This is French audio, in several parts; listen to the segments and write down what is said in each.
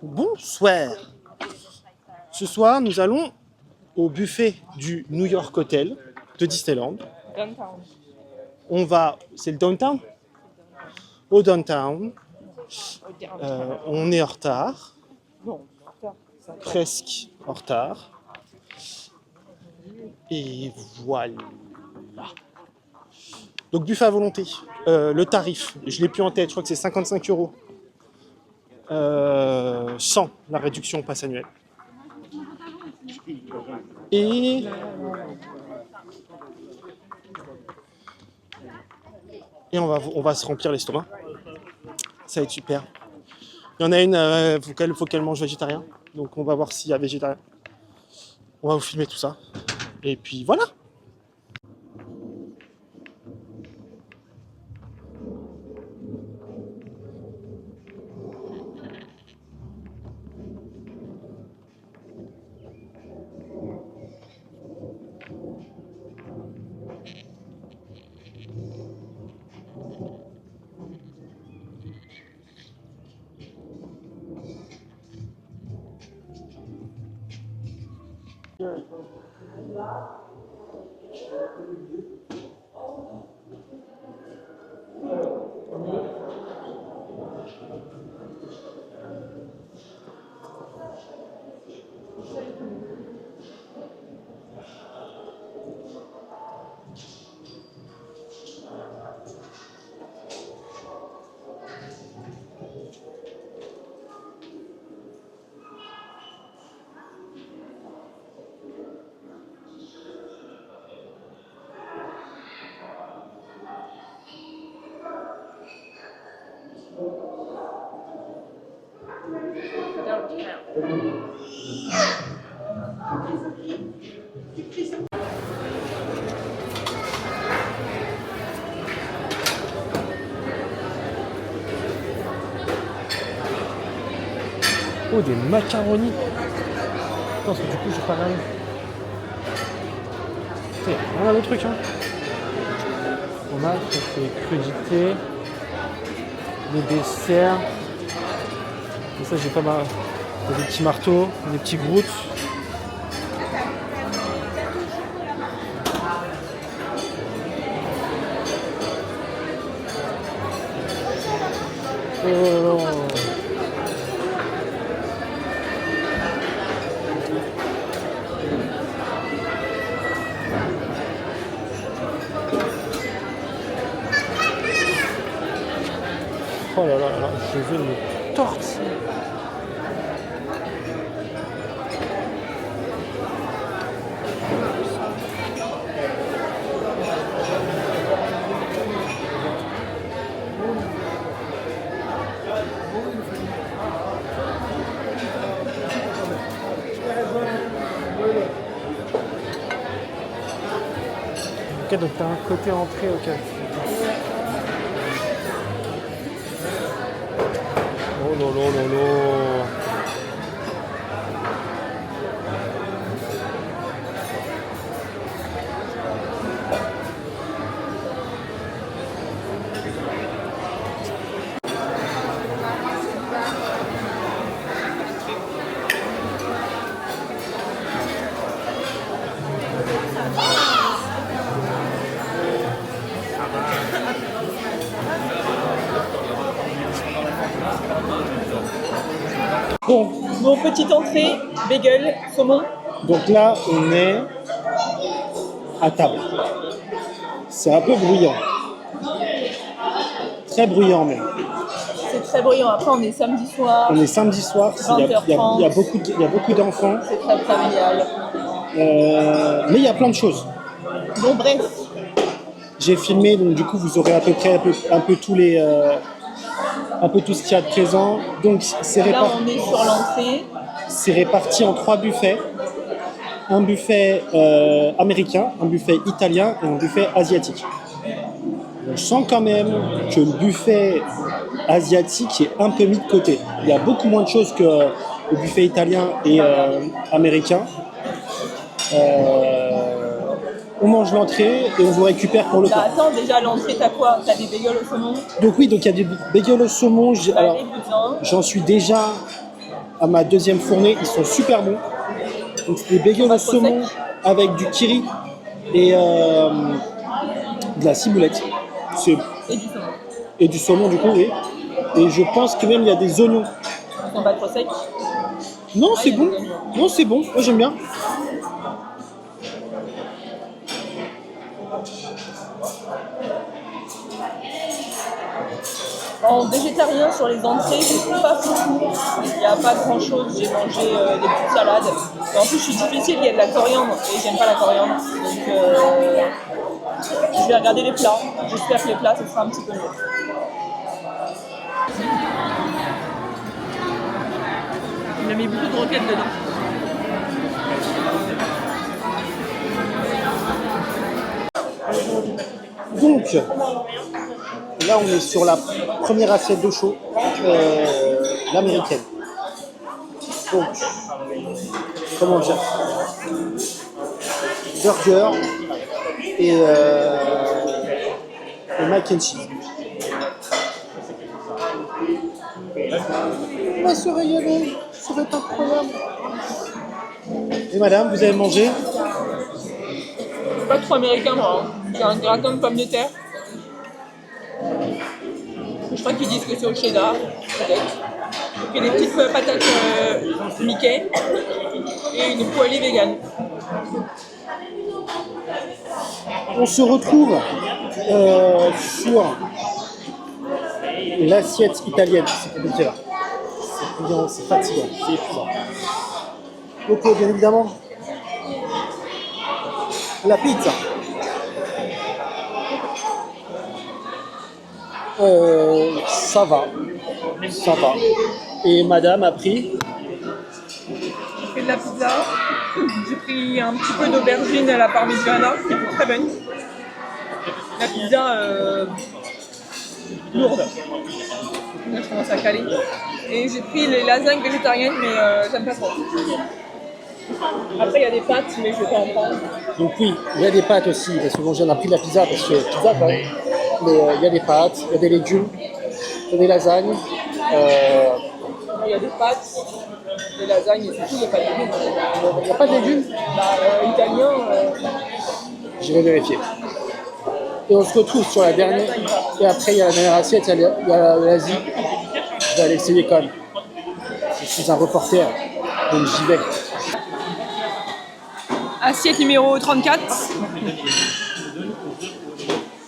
Bonsoir. Ce soir, nous allons au buffet du New York Hotel de Disneyland. Downtown. On va, c'est le downtown? Au downtown. On est en retard, Non, ça presque en retard. Et voilà. Donc buffet à volonté. Le tarif, je l'ai plus en tête, je crois que c'est 55 €. Sans la réduction passe annuelle. Et on va se remplir l'estomac. Ça va être super. Il y en a une, faut qu'elle mange végétarien. Donc on va voir s'il y a végétarien. On va vous filmer tout ça. Et puis voilà. Oh, des macaronis. Attends, parce que du coup, j'ai pas rien. On a le truc, hein. On a c'est crudité, les desserts. Et ça, j'ai pas mal. Des petits marteaux, des petits groutes. Oh. Oh là là là, je vais me tortiller. Ok, donc t'as un côté entrée, ok. Oh là là là là. Bon, petite entrée, bagel, saumon. Donc là, on est à table. C'est un peu bruyant. Très bruyant même. C'est très bruyant. Après, on est samedi soir. On est samedi soir. Il y a beaucoup d'enfants. C'est très familial. Mais il y a plein de choses. Bon, bref. J'ai filmé, donc du coup, vous aurez à peu près un peu tous les... un peu tout ce qu'il y a de présent. Donc Là, on est sur l'entrée. C'est réparti en 3 buffets. Un buffet américain, un buffet italien et un buffet asiatique. On sent quand même que le buffet asiatique est un peu mis de côté. Il y a beaucoup moins de choses que le buffet italien et américain. On mange l'entrée et on vous récupère pour le plat. Attends, déjà l'entrée, t'as quoi? T'as des bagels au saumon? Donc oui, donc il y a des bagels au saumon. Alors, j'en suis déjà à ma deuxième fournée. Ils sont super bons. Donc c'est des bagels au saumon avec du kiri et de la ciboulette. Et du saumon du coup, oui. Et je pense que même il y a des oignons. Ils sont pas trop secs. Non, c'est bon. Non, c'est bon. Moi j'aime bien. En végétarien, sur les entrées, je trouve pas beaucoup. Il n'y a pas grand chose. J'ai mangé des petites salades. Et en plus, je suis difficile, il y a de la coriandre et j'aime pas la coriandre. Donc, je vais regarder les plats. J'espère que les plats, ce sera un petit peu mieux. Il a mis beaucoup de roquettes dedans. Donc, là on est sur la première assiette de chaud, l'américaine. Donc, comment dire, burger et mac and cheese. On va se régaler, ça va être incroyable. Et madame, vous avez mangé? C'est pas trop américain, moi. C'est un gratin de pommes de terre. Je crois qu'ils disent que c'est au cheddar, peut-être. Et des petites patates Mickey et une poêlée vegan. On se retrouve sur l'assiette italienne. C'est compliqué là. C'est fatigant, c'est épuisant. Donc bien évidemment, la pizza. Ça va. Et madame a pris J'ai fait de la pizza. J'ai pris un petit peu d'aubergine à la parmigiana, qui est très bonne. La pizza lourde. Là, je commence à caler. Et j'ai pris les lasagnes végétariennes, mais j'aime pas trop. Après, il y a des pâtes, mais je vais pas en prendre. Donc oui, il y a des pâtes aussi, parce que bon, j'en ai pris de la pizza, parce que pizza quand même. Mais il y a des pâtes, il y a des légumes, il y a des lasagnes. Il y a des pâtes, des lasagnes, et surtout, il n'y a pas de légumes. Il n'y a pas de légumes? Italien. J'irai vérifier. Et on se retrouve sur la dernière. Et après, il y a la dernière assiette, il y a l'Asie. Je vais aller essayer quand même. Je suis un reporter, donc j'y vais. Assiette numéro 34.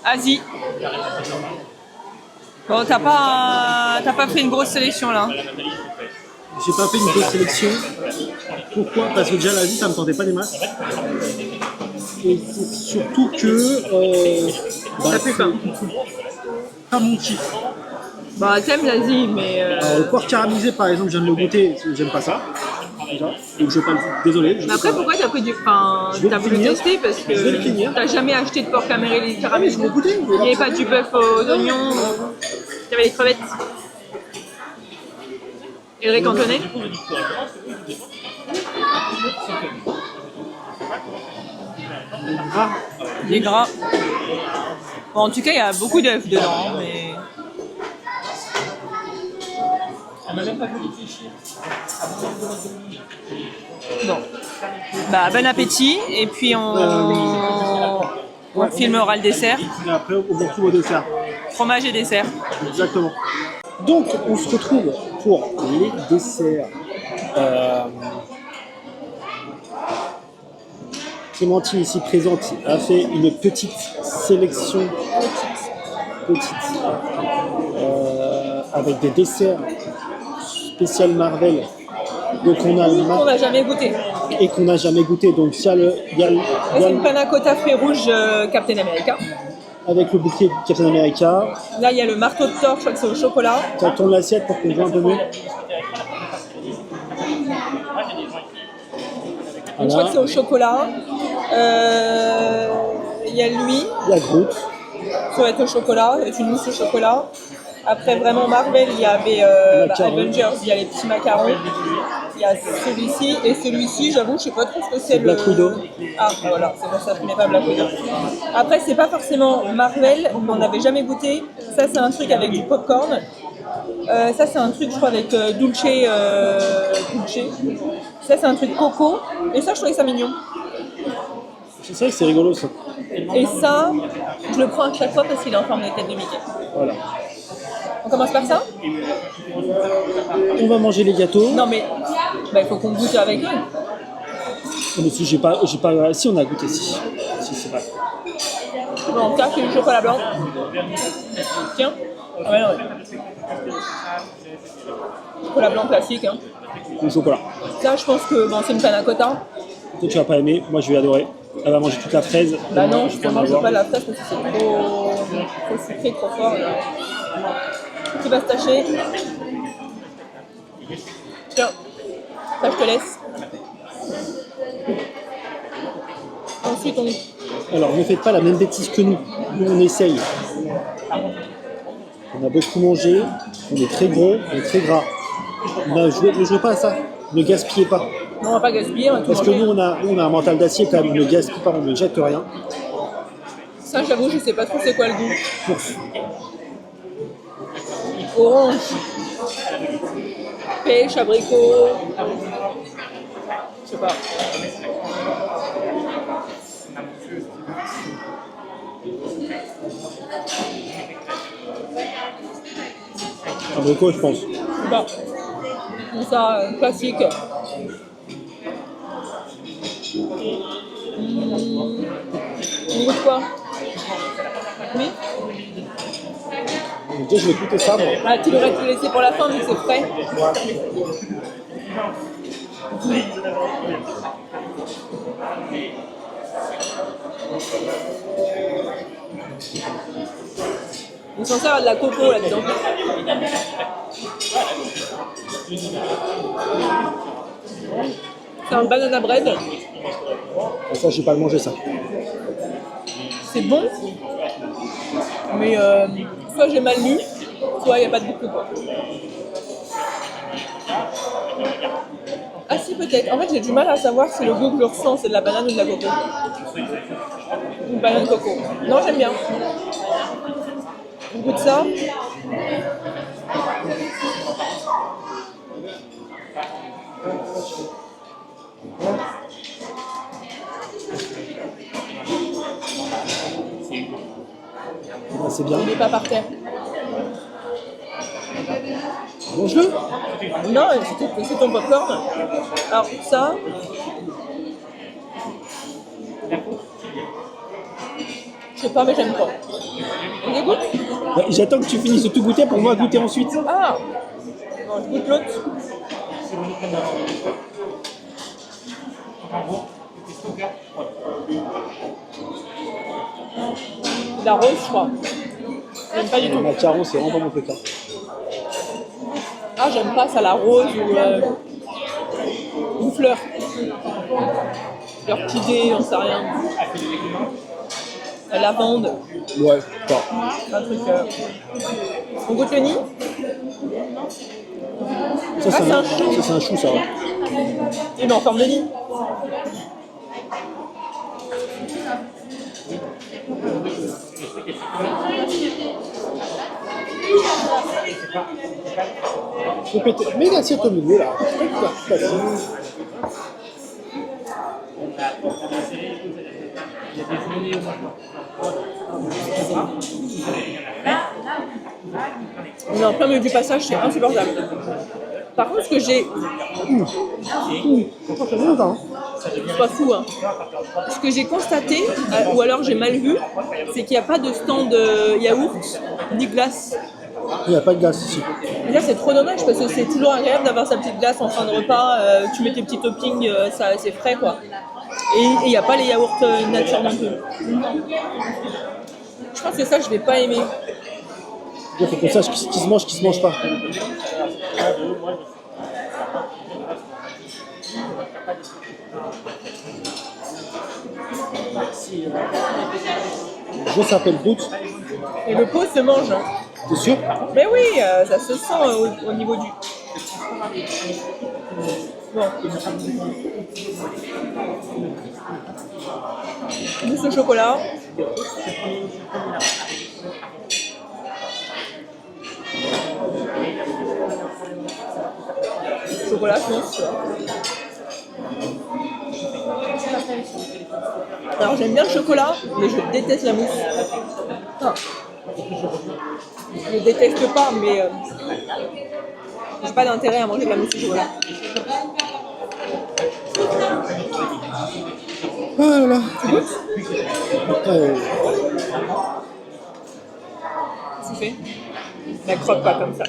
Asie. Bon, t'as pas fait une grosse sélection là. J'ai pas fait une grosse sélection. Pourquoi? Parce que déjà l'Asie, ça me tentait pas des masses. Et c'est surtout que Ça fait faim. Pas mon kiff. Bah t'aimes l'Asie, mais Alors, le porc caramélisé par exemple, je viens de le goûter, j'aime pas ça. Déjà. Donc je vais pas le... Désolé. mais après pourquoi t'as pris du pain? T'as voulu tester parce Je vais le finir. que t'as jamais acheté de porc caramélisé. Je vais goûter. Il n'y avait pas du bœuf aux oignons, il y avait les crevettes. Et le riz cantonné. Ah, Il est gras. Bon, en tout cas, il y a beaucoup d'œufs dedans, mais... Bon. Bah, bon appétit, et puis on filmera le dessert. et après on se retrouve au dessert. Fromage et dessert. Exactement. Donc on se retrouve pour les desserts. Clémentine ici présente a fait une petite sélection avec des desserts spécial Marvel. Donc on a On n'a jamais goûté. et qu'on n'a jamais goûté. Donc il y a C'est une panna cotta fruits rouges Captain America. avec le bouquet de Captain America. Là, il y a le marteau de Thor, je crois que c'est au chocolat. Ça tourne l'assiette pour qu'on voit un peu mieux. Je crois que c'est au chocolat. Il y a lui, Il y a Groot. ça va être au chocolat, c'est une mousse au chocolat. Après, vraiment Marvel, il y avait Macarons. Avengers, il y a les petits macarons. Il y a celui-ci, et celui-ci, j'avoue, je sais pas trop ce que c'est. Black Widow. Ah, voilà, c'est pour ça que je mets pas Black Widow. Après, c'est pas forcément Marvel, on n'avait jamais goûté. Ça, c'est un truc avec du popcorn. Ça, c'est un truc, je crois, avec Dulce. Ça, c'est un truc coco. Et ça, je trouvais ça mignon. C'est vrai que c'est rigolo ça. Et ça, je le prends à chaque fois parce qu'il est en forme de tête de Mickey. Voilà. On commence par ça? On va manger les gâteaux. Non, mais il faut qu'on goûte avec eux. Non, mais si si on a goûté, si c'est pas. Bon, ça, c'est du chocolat blanc. Tiens. Ah ouais, non, ouais. Chocolat blanc classique. Hein. Le chocolat. Ça, je pense que bon, c'est une panna cotta. Toi, tu vas pas aimer. Moi, je vais adorer. Elle va manger toute la fraise. Bah non, je peux en je mange avoir. pas la fraise parce que c'est trop sucré, trop fort. Qui va se tâcher. Tiens, ça je te laisse. Ensuite, Alors, ne faites pas la même bêtise que nous. Nous, on essaye. On a beaucoup mangé. On est très gros. On est très gras. Ne jouez pas à ça. Ne gaspillez pas. Non, on va pas gaspiller, on va tout Parce que manger. nous, on a un mental d'acier quand même. On ne gaspille pas, on ne jette rien. Ça, j'avoue, je sais pas trop c'est quoi le goût. Pouf. Orange, pêche, abricot. Je sais pas. Abricot, je pense. Je sais pas. Donc ça, classique. On goûte quoi? Oui. Donc, déjà, je vais écouter ça, moi. Ah, tu l'aurais pu laisser pour la fin vu que c'est frais. Ils sont censés avoir de la coco là-dedans. C'est un banana bread. Ah, ça, je vais pas le manger, ça. C'est bon. Mais soit j'ai mal lu, soit il n'y a pas de goût quoi. Ah si peut-être. En fait j'ai du mal à savoir si le goût que je ressens c'est de la banane ou de la coco. Une banane coco. Non j'aime bien. On goûte ça. Ah, c'est bien. Il n'est pas par terre. Mange-le. Non, c'est ton popcorn. Alors ça. Je sais pas mais j'aime pas. On les goûte? Ouais, j'attends que tu finisses de tout goûter pour moi goûter ensuite. Ah bon, je goûte l'autre. La rose, je crois. J'aime pas du Le tout. macaron, c'est vraiment pas mon truc. Hein. Ah, j'aime pas ça, la rose ou une fleur. L'orchidée, on sait rien. La lavande, Ouais, pas. un truc. On goûte le nid? Ça, Ah, c'est un chou. Ça, c'est un chou, ça. Ouais. Il est en forme de nid. Faut péter. Mets l'assiette au milieu, là. Facile. On est en plein milieu du passage, c'est insupportable. Par contre, ce que j'ai. Franchement, c'est bon, hein. C'est pas fou, hein. Ce que j'ai constaté, ou alors j'ai mal vu, c'est qu'il n'y a pas de stand yaourt ni glace. Il n'y a pas de glace ici. Et là, c'est trop dommage parce que c'est toujours agréable d'avoir sa petite glace en fin de repas. Tu mets tes petits toppings, ça, c'est frais quoi. Et il n'y a pas les yaourts nature non plus. Je pense que ça, je vais pas aimer. Il faut qu'on sache qui se mange, qui se mange pas. Le jeu s'appelle Brut. Et le pot se mange. Hein. T'es sûr? Mais oui, ça se sent au niveau du. Bon. Mousse au chocolat. chocolat, je pense. Alors j'aime bien le chocolat, mais je déteste la mousse. Enfin, je déteste pas, mais j'ai pas d'intérêt à manger de la mousse au chocolat. Voilà. Tu goûtes? Euh, Tu fais? La croque pas comme ça.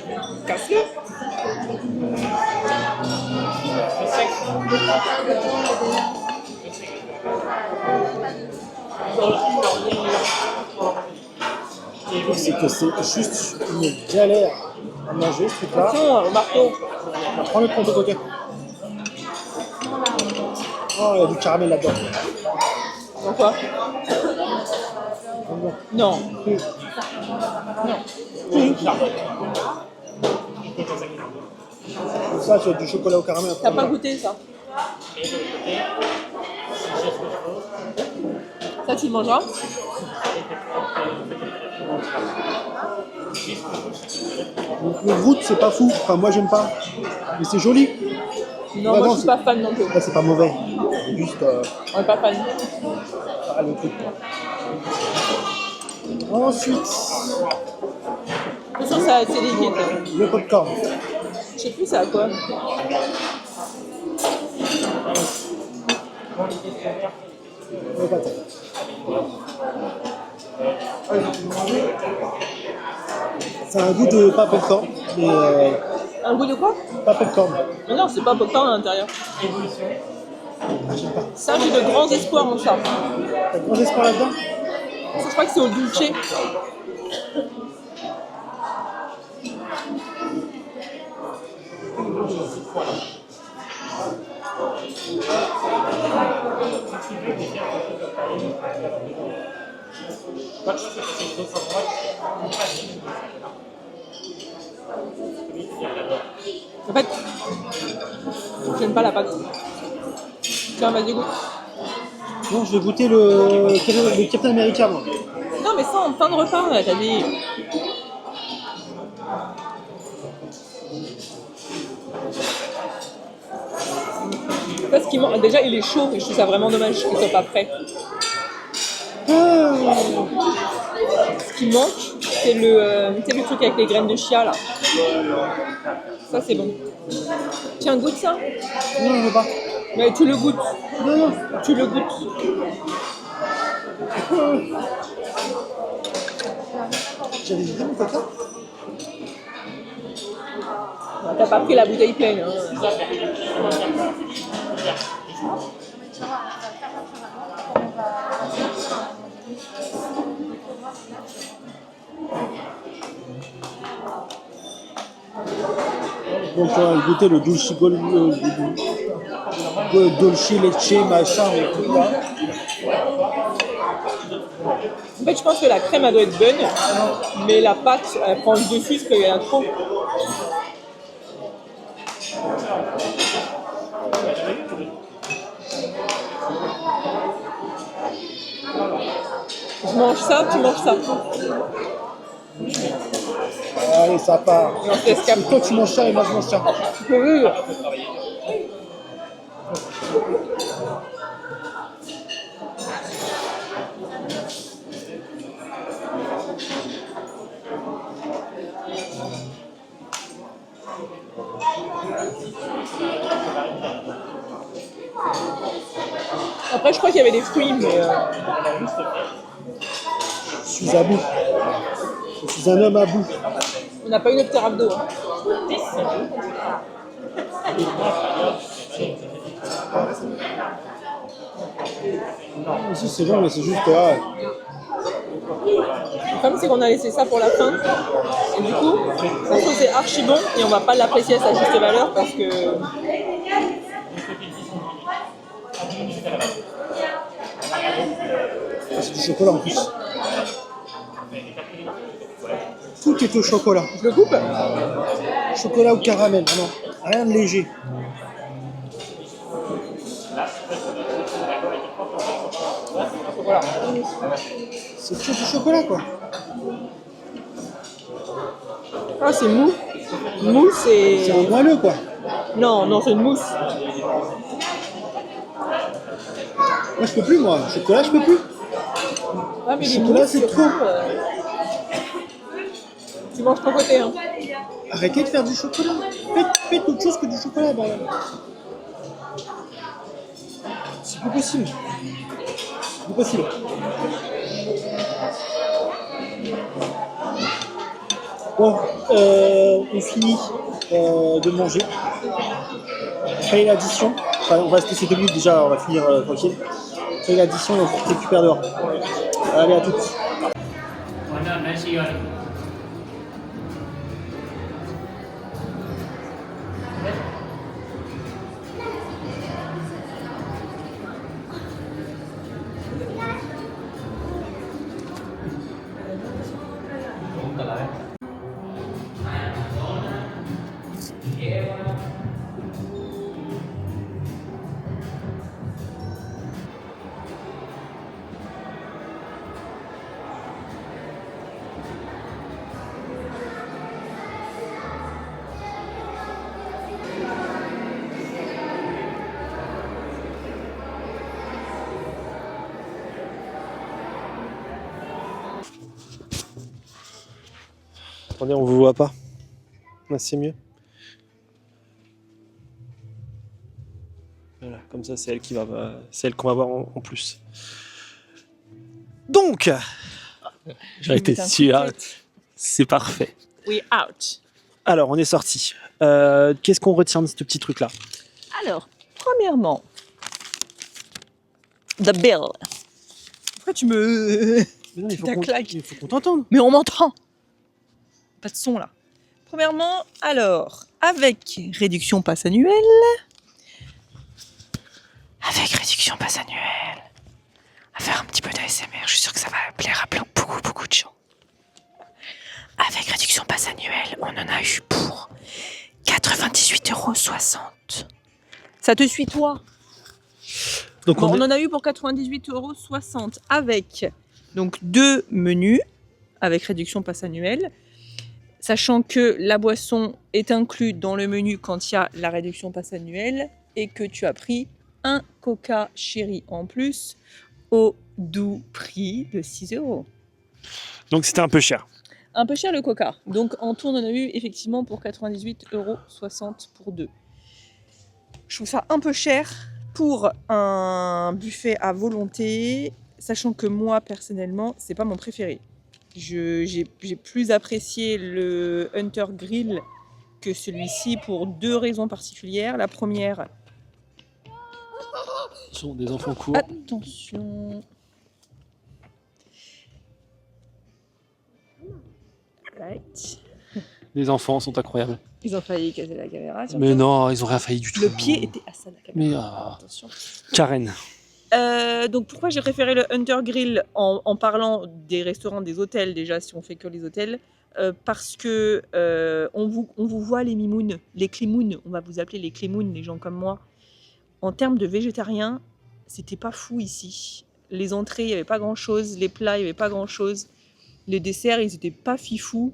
Casse-le. c'est que c'est juste une galère à manger ce truc-là. Attention, au marteau. Prends le de côté. Oh, il y a du caramel là-dedans. Donc quoi? Non. Ça, c'est du chocolat au caramel. T'as pas goûté ça? Ça, tu le mangeras? Le route, c'est pas fou. Enfin, moi, j'aime pas. Mais c'est joli. Non, Bah moi non, je suis pas fan non plus. Là, c'est pas mauvais. C'est juste On est pas fan. le truc. Ensuite, De toute façon, c'est liquide. le popcorn. Je sais plus c'est à quoi. Le pâté. C'est un goût de pas popcorn, mais Un goût de quoi? pas popcorn. Mais non, c'est pas popcorn à l'intérieur. Ah, j'aime pas. Ça, j'ai de grands espoirs en ça. T'as grand espoir là-dedans? Je crois que c'est au dulce. En fait, j'aime pas la pâte. Tiens, vas-y, goûte. Non, je vais goûter le Captain America, moi. Non, mais ça en fin de repas, t'as dit. Parce qu'il manque. Déjà, il est chaud et je trouve ça vraiment dommage qu'il soit pas prêt. Ce qui manque, c'est le truc avec les graines de chia là. Ça, c'est bon. Tiens, goûte ça. Non, je veux pas. Mais tu le goûtes. Non, non. Tu le goûtes. J'avais dit mon coca. T'as pas pris la bouteille pleine. Hein. Donc, on va goûter le dulce dolce leche machin. et tout, là. En fait, je pense que la crème, elle doit être bonne, mais la pâte, elle prend le dessus parce qu'il y en a trop. Je mange ça, tu manges ça. Allez, ça part. Et on se laisse cap. Toi, tu manges ça et moi, je mange ça. Tu peux vivre. Après, je crois qu'il y avait des fruits, mais Je suis à bout. Je suis un homme à bout. on n'a pas eu notre carafe d'eau. Hein. Ici, c'est bon, mais c'est juste. Le problème, c'est qu'on a laissé ça pour la fin. Et du coup, ça se trouve, c'est archi bon et on va pas l'apprécier à sa juste valeur parce que. C'est du chocolat en plus. Tout est au chocolat. Je le coupe. Chocolat ou caramel, non. Rien de léger. Voilà. C'est que du chocolat, quoi. Ah, c'est mou. Mou, C'est un c'est. moelleux, quoi. Non, non, c'est une mousse. Moi, je peux plus, moi. Chocolat, je peux plus. Ah, mais Le les chocolat, mousses, c'est surtout, trop. Tu manges ton côté, hein. Arrêtez de faire du chocolat. Faites autre chose que du chocolat, bordel. C'est plus possible. C'est plus possible. Bon, on finit de manger. Fallait l'addition. Enfin, on va se laisser 2 minutes déjà, on va finir tranquille. Fallait l'addition et on se récupère dehors. Allez, à toutes. Attendez, on vous voit pas. Là, c'est mieux. Voilà, comme ça, c'est elle qui va, c'est elle qu'on va voir en plus. Donc, j'ai été sûr, c'est parfait. We out. Alors, on est sorti. Qu'est-ce qu'on retient de ce petit truc-là? Alors, premièrement, the bill. Pourquoi tu me... Mais non, il faut Ta qu'on claque. il faut qu'on t'entende. Mais on m'entend. Pas de son là. Premièrement, alors, avec réduction passe annuelle. Avec réduction passe annuelle. On va faire un petit peu d'ASMR, je suis sûre que ça va plaire à beaucoup de gens. Avec réduction passe annuelle, on en a eu pour 98,60 €. Ça te suit toi? Donc, Bon, on en a eu pour 98,60 € avec donc 2 menus avec réduction passe annuelle. Sachant que la boisson est inclue dans le menu quand il y a la réduction passe annuelle et que tu as pris un Coca Chéri en plus au doux prix de 6 €. Donc, c'était un peu cher. Un peu cher le Coca. Donc en tout, on en a eu effectivement pour 98,60 € pour 2. Je trouve ça un peu cher pour un buffet à volonté, sachant que moi, personnellement, c'est pas mon préféré. J'ai plus apprécié le Hunter Grill que celui-ci pour 2 raisons particulières. La première... Ce sont des enfants courts. Attention. Right. Les enfants sont incroyables. Ils ont failli casser la caméra. surtout. Mais non, ils ont rien failli du tout. Le pied était à ça, la caméra. Mais Attention. Karen. Donc pourquoi j'ai préféré le Hunter Grill en parlant des restaurants, des hôtels déjà, si on fait que les hôtels, parce que on vous voit les mimounes, les climounes, on va vous appeler les climounes, les gens comme moi. En termes de végétariens, c'était pas fou ici. Les entrées, il n'y avait pas grand-chose, les plats, il n'y avait pas grand-chose. Les desserts, ils étaient pas fifous.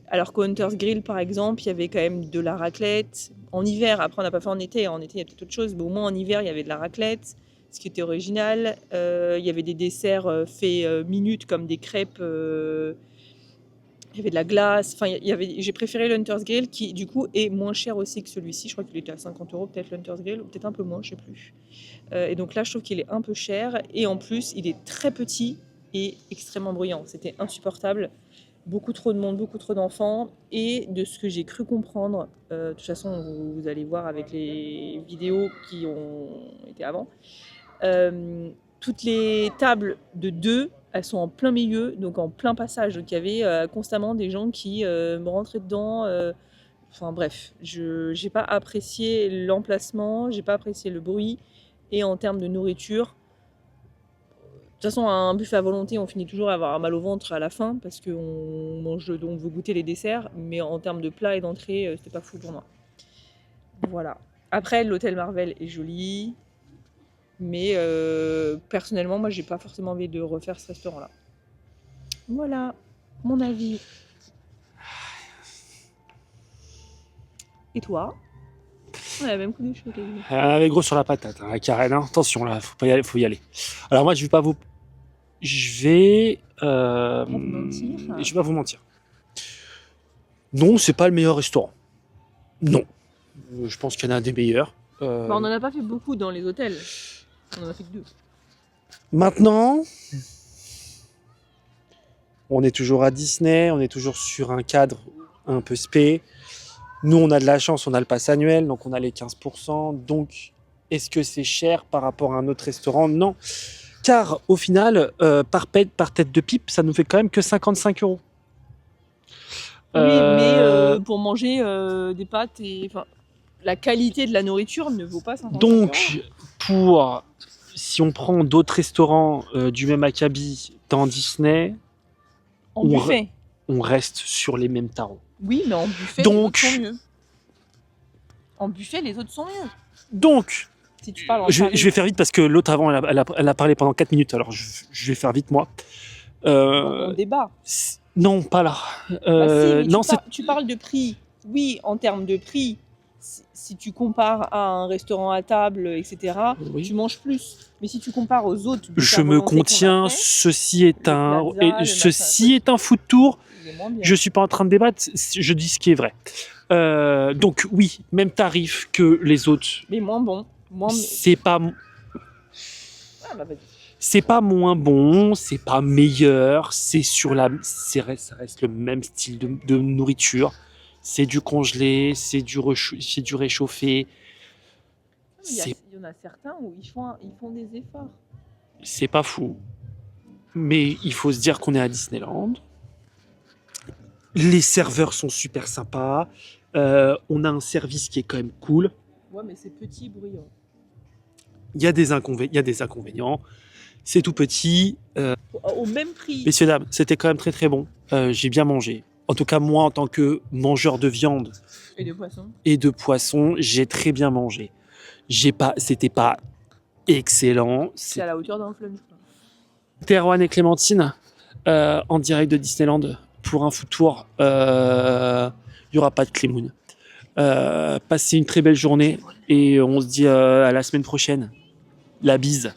Alors qu'au Hunter's Grill, par exemple, il y avait quand même de la raclette. En hiver, après on n'a pas fait en été, il y a peut-être autre chose, mais au moins en hiver, il y avait de la raclette, ce qui était original. Il y avait des desserts faits minutes, comme des crêpes. Il y avait de la glace. Enfin, j'ai préféré le Hunter's Grill, qui du coup est moins cher aussi que celui-ci. Je crois qu'il était à 50 € peut-être le Hunter's Grill, ou peut-être un peu moins, je ne sais plus. Et donc là, je trouve qu'il est un peu cher. Et en plus, il est très petit et extrêmement bruyant. C'était insupportable. Beaucoup trop de monde, beaucoup trop d'enfants. Et de ce que j'ai cru comprendre, de toute façon, vous allez voir avec les vidéos qui ont été avant, toutes les tables de 2, elles sont en plein milieu, donc en plein passage. Donc il y avait constamment des gens qui me rentraient dedans. Enfin bref, je n'ai pas apprécié l'emplacement, j'ai pas apprécié le bruit. Et en termes de nourriture, de toute façon, un buffet à volonté, on finit toujours à avoir mal au ventre à la fin parce qu'on veut goûter les desserts, mais en termes de plats et d'entrée, c'était pas fou pour moi. Voilà. Après, l'hôtel Marvel est joli, mais personnellement, moi, j'ai pas forcément envie de refaire ce restaurant-là. Voilà, mon avis. Et toi? On a la même coupe de cheveux quasiment. Elle avait gros sur la patate, hein, la Karen. Hein. Attention, là, faut y aller. Alors moi, je vais pas vous... Je vais... mentir. Je vais pas vous mentir. Non, c'est pas le meilleur restaurant. Non. Je pense qu'il y en a un des meilleurs. Bah, on en a pas fait beaucoup dans les hôtels. On en a fait que 2. Maintenant, on est toujours à Disney, on est toujours sur un cadre un peu spé. Nous, on a de la chance, on a le pass annuel, donc on a les 15%. Donc, est-ce que c'est cher par rapport à un autre restaurant? Non. Car au final, par tête de pipe, ça nous fait quand même que 55 €. Oui, mais pour manger des pâtes et enfin, la qualité de la nourriture ne vaut pas 50 €. Donc, si on prend d'autres restaurants du même acabit dans Disney, en buffet. On reste sur les mêmes tarots. Oui, mais en buffet, donc, les autres sont mieux. En buffet, les autres sont mieux. Donc, si tu parles en je vais faire vite parce que l'autre avant, elle a parlé pendant 4 minutes, alors je vais faire vite moi. On débat. Non, pas là. Non, tu parles de prix. Oui, en termes de prix, si tu compares à un restaurant à table, etc., oui. Tu manges plus. Mais si tu compares aux autres... Je me contiens, ceci est un food tour. Je suis pas en train de débattre, je dis ce qui est vrai. Donc oui, même tarif que les autres. Mais moins bon. C'est pas... C'est pas moins bon, c'est pas meilleur, ça reste le même style de nourriture. C'est du congelé, c'est du réchauffé. Il y en a certains où ils font des efforts. C'est pas fou. Mais il faut se dire qu'on est à Disneyland. Les serveurs sont super sympas. On a un service qui est quand même cool. Ouais, mais c'est petit, bruyant. Il y a des inconvénients. C'est tout petit. Au même prix. Messieurs, dames, c'était quand même très très bon. J'ai bien mangé. En tout cas, moi, en tant que mangeur de viande et de poisson, j'ai très bien mangé. C'était pas excellent. C'est à la hauteur d'un fleuve. Erwan et Clémentine, en direct de Disneyland pour un food tour. Il n'y aura pas de Clémoun. Passez une très belle journée et on se dit à la semaine prochaine. La bise.